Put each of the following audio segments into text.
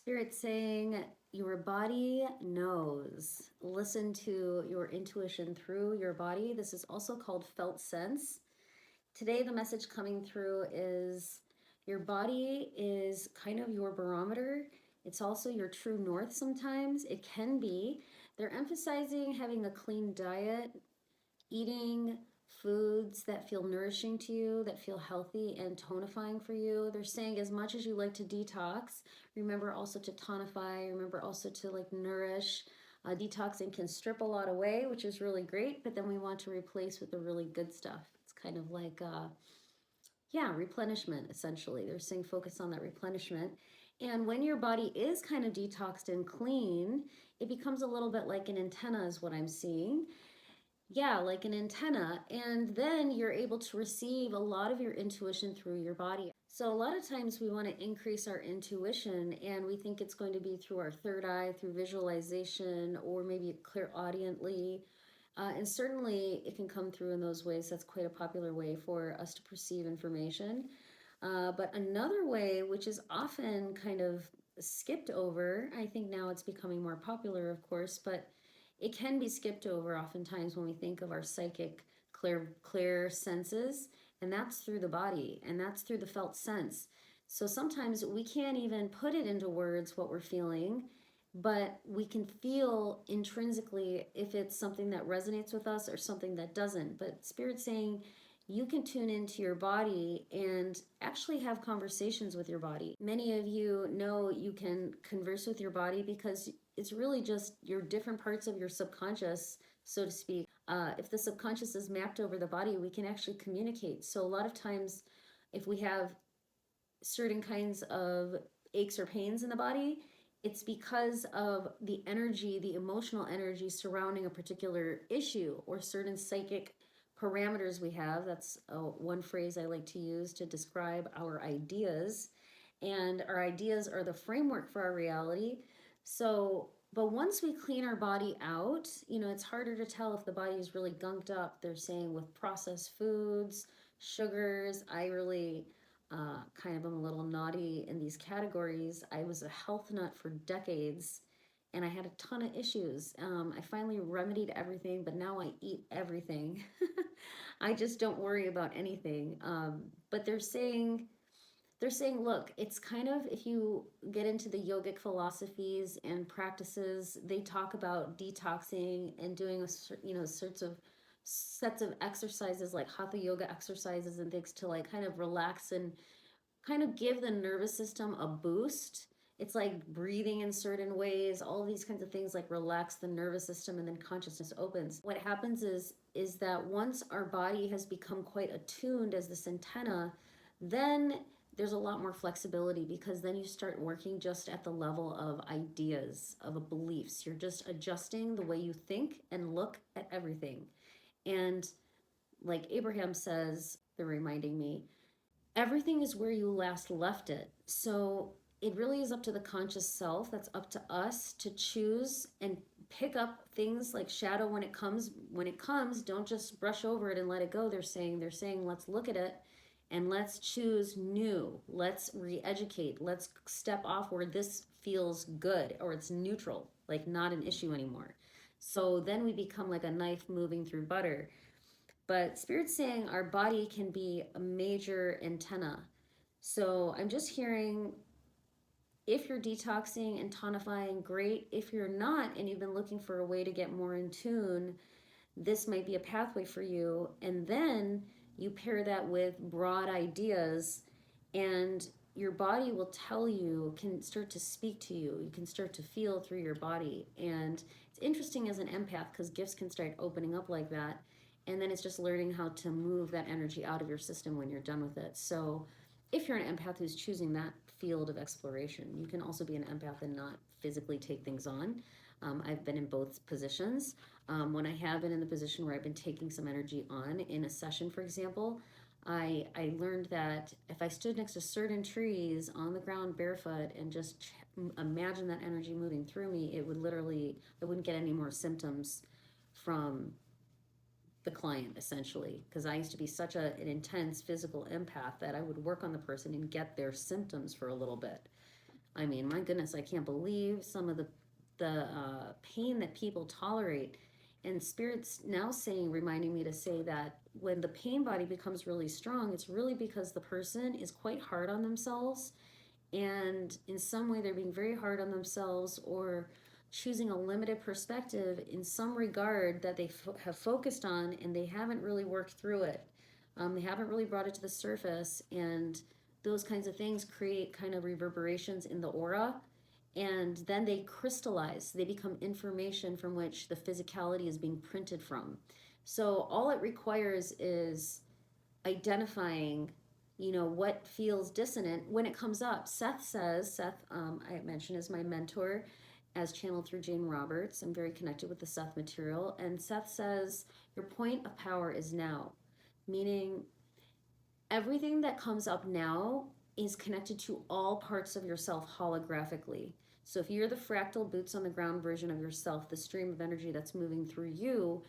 Spirit saying your body knows. Listen to your intuition through your body. This is also called felt sense. Today, the message coming through is your body is kind of your barometer. It's also your true north sometimes. It can be. They're emphasizing having a clean diet, eating foods that feel nourishing to you, that feel healthy and tonifying for you. They're saying as much as you like to detox, remember also to tonify, remember also to like nourish. Detoxing can strip a lot away, which is really great, but then we want to replace with the really good stuff. It's kind of like, yeah, replenishment essentially. They're saying focus on that replenishment. And when your body is kind of detoxed and clean, it becomes a little bit like an antenna, is what I'm seeing. Yeah, like an antenna. And then you're able to receive a lot of your intuition through your body. So, a lot of times we want to increase our intuition and we think it's going to be through our third eye, through visualization, or maybe clairaudiently. And certainly it can come through in those ways. That's quite a popular way for us to perceive information. But another way, which is often kind of skipped over, I think now it's becoming more popular, of course, but it can be skipped over oftentimes when we think of our psychic clear senses, and that's through the body, and that's through the felt sense. So sometimes we can't even put it into words what we're feeling, but we can feel intrinsically if it's something that resonates with us or something that doesn't. But Spirit's saying you can tune into your body and actually have conversations with your body. Many of you know you can converse with your body because it's really just your different parts of your subconscious, so to speak. If the subconscious is mapped over the body, we can actually communicate. So a lot of times, if we have certain kinds of aches or pains in the body, it's because of the energy, the emotional energy surrounding a particular issue or certain psychic parameters we have. That's one phrase I like to use to describe our ideas. And our ideas are the framework for our reality. So, but once we clean our body out, it's harder to tell if the body is really gunked up. They're saying with processed foods, sugars. I really kind of am a little naughty in these categories. I was a health nut for decades and I had a ton of issues. I finally remedied everything, but now I eat everything. I just don't worry about anything. But they're saying, look, it's kind of, if you get into the yogic philosophies and practices, they talk about detoxing and doing sets of exercises like hatha yoga exercises and things to like kind of relax and kind of give the nervous system a boost. It's like breathing in certain ways, all these kinds of things like relax the nervous system and then consciousness opens. What happens is that once our body has become quite attuned as this antenna, then there's a lot more flexibility because then you start working just at the level of ideas, of beliefs. You're just adjusting the way you think and look at everything. And like Abraham says, they're reminding me, everything is where you last left it. So it really is up to the conscious self. That's up to us to choose and pick up things like shadow when it comes. When it comes, don't just brush over it and let it go. They're saying let's look at it and let's choose new. Let's re-educate. Let's step off where this feels good or it's neutral, like not an issue anymore. So then we become like a knife moving through butter. But Spirit's saying our body can be a major antenna. So I'm just hearing, if you're detoxing and tonifying, great. If you're not and you've been looking for a way to get more in tune, this might be a pathway for you. And then you pair that with broad ideas and your body will tell you, can start to speak to you. You can start to feel through your body. And it's interesting as an empath because gifts can start opening up like that. And then it's just learning how to move that energy out of your system when you're done with it. So if you're an empath who's choosing that field of exploration, you can also be an empath and not physically take things on. I've been in both positions. When I have been in the position where I've been taking some energy on in a session, for example, I learned that if I stood next to certain trees on the ground barefoot and just imagine that energy moving through me, it would literally, I wouldn't get any more symptoms from the client essentially, because I used to be such an intense physical empath that I would work on the person and get their symptoms for a little bit. I mean, my goodness, I can't believe some of the pain that people tolerate. And Spirit's now saying, reminding me to say that when the pain body becomes really strong, it's really because the person is quite hard on themselves. And in some way, they're being very hard on themselves or choosing a limited perspective in some regard that they have focused on, and they haven't really worked through it. They haven't really brought it to the surface. And those kinds of things create kind of reverberations in the aura, and then they crystallize. They become information from which the physicality is being printed from. So all it requires is identifying, what feels dissonant when it comes up. Seth, I mentioned, is my mentor as channeled through Jane Roberts. I'm very connected with the Seth material. And Seth says, your point of power is now, meaning everything that comes up now is connected to all parts of yourself holographically. So if you're the fractal boots on the ground version of yourself, the stream of energy that's moving through you,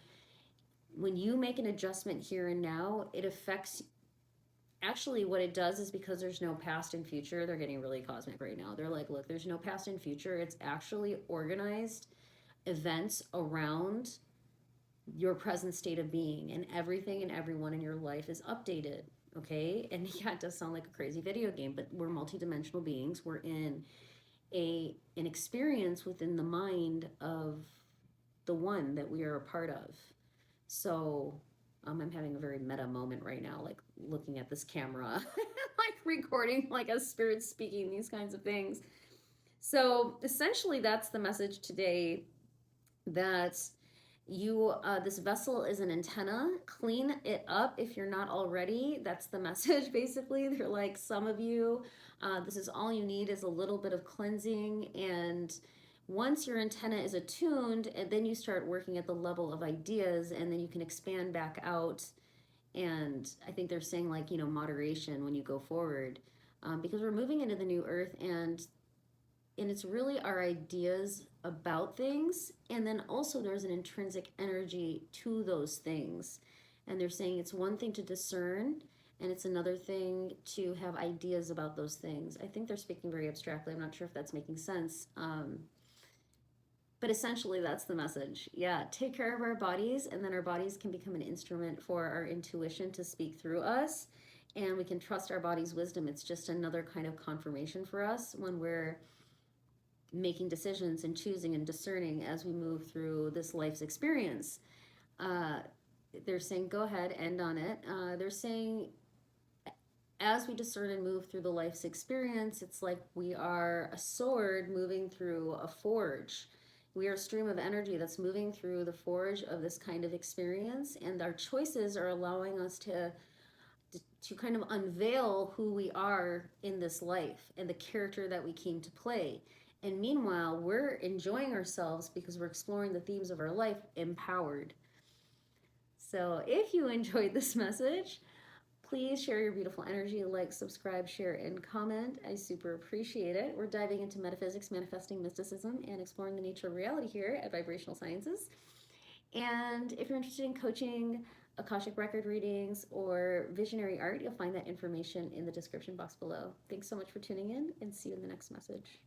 when you make an adjustment here and now, it affects, actually what it does is, because there's no past and future, they're getting really cosmic right now. They're like, look, there's no past and future. It's actually organized events around your present state of being, and everything and everyone in your life is updated. Okay. And yeah, it does sound like a crazy video game, but we're multidimensional beings. We're in an experience within the mind of the one that we are a part of. So I'm having a very meta moment right now, like looking at this camera, like recording like a spirit speaking these kinds of things. So essentially, that's the message today, that this vessel is an antenna. Clean it up if you're not already. That's the message. Basically, they're like, some of you, this is all you need, is a little bit of cleansing. And once your antenna is attuned, and then you start working at the level of ideas, and then you can expand back out. And I think they're saying, like, moderation when you go forward, because we're moving into the new earth, and it's really our ideas about things, and then also there's an intrinsic energy to those things. And they're saying it's one thing to discern, and it's another thing to have ideas about those things. I think they're speaking very abstractly. I'm not sure if that's making sense, but essentially that's the message. Yeah, take care of our bodies, and then our bodies can become an instrument for our intuition to speak through us, and we can trust our body's wisdom. It's just another kind of confirmation for us when we're making decisions and choosing and discerning as we move through this life's experience. They're saying, go ahead, end on it. They're saying, as we discern and move through the life's experience, it's like we are a sword moving through a forge. We are a stream of energy that's moving through the forge of this kind of experience, and our choices are allowing us to kind of unveil who we are in this life and the character that we came to play. And meanwhile, we're enjoying ourselves because we're exploring the themes of our life empowered. So if you enjoyed this message, please share your beautiful energy, like, subscribe, share, and comment. I super appreciate it. We're diving into metaphysics, manifesting, mysticism, and exploring the nature of reality here at Vibrational Sciences. And if you're interested in coaching, Akashic record readings, or visionary art, you'll find that information in the description box below. Thanks so much for tuning in, and see you in the next message.